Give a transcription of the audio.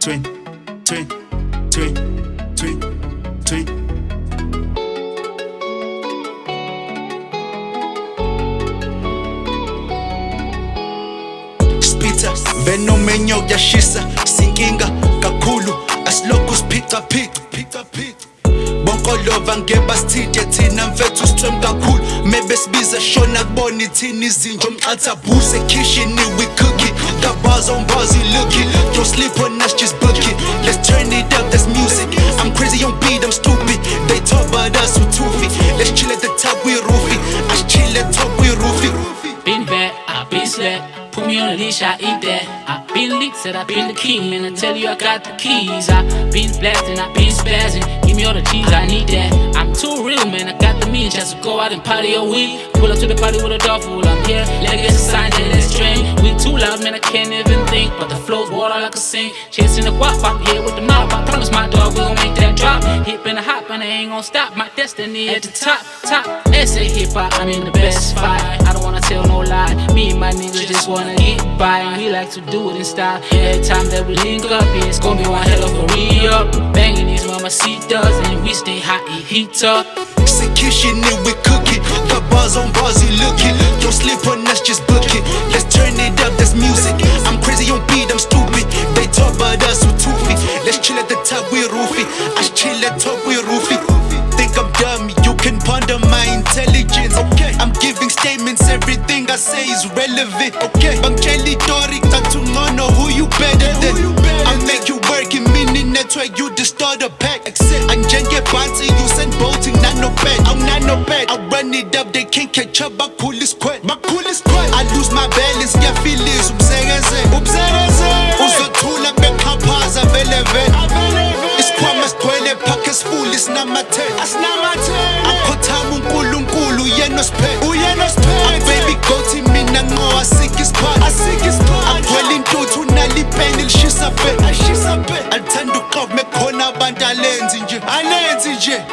twin, twin, twin, twin, twin. Spitza, venomenyo kuyashisa, sinkinga kakhulu, asilokhu siphicaphica. Bonkolova ngebasithide thina mfethu strem kakhulu. Maybe sibiza shona kubona ithini izinto mxathabuse kitchen we cook it. Got bars on bars you looking. Don't sleep on us just book it. Let's turn it up, that's music. I'm crazy on beat, I'm stupid. They talk about us with toofy. Let's chill at the top, we roofy. I chill at top, we roofy. Been bad, I've been slapped. Put me on a leash, I eat that. I've been leaked, said I've been the king. And I tell you I got the keys. I've been blasting, I've been spazzing. Give me all the G's, I need that. I'm too real, man, I got the means. Just to go out and party all week. Pull up to the party with a duffel, I'm here. Like it's a sign that it's train. We too loud, man, I can't even think. But the flow's water like a sink. Chasing the guap, I'm here with the mob. I promise my dog, we gon' make that drop. Hip and a hop, and I ain't gon' stop. My destiny at the top. SA hip hop, I'm in the best spot. I don't wanna tell no lie. Me and my niggas just wanna get by, and we like to do it in style. Every time that we link up, yeah, it's gonna be one hell of a re-up. Banging these mamacitas, and we stay hot, it heat up. Execution, we cook it. Got bars on bars, you looking. Don't sleep on us, just book it. Let's turn it up, that's music. I'm crazy on beat, I'm stupid. They talk about us with toofy. Let's chill at the top, we roofy. I chill at top, we roofy. Think I'm dumb, you can ponder my intelligence. Okay, I'm giving statements, everything I say is relevant. Okay, Bangeli Tori, to know who you better than. I make you work in minute network, you the starter pack. I'm Jenge Bansi, you send bolting, not no bad. I'm not no bad. I run it up, they can't catch up. My coolest squad. I lose my balance, yeah, feelings. Uzothula bekhapaza veleve. Isikhwama sigcwele pockets full, it's not my turn. Akhothama uNkulunkulu yena siphe. Baby gothi mina ngo asik isphat. Agcwele intuthu unalipeni lishisa phe. Alithanda uqovu mekhona abantu alenzi nje.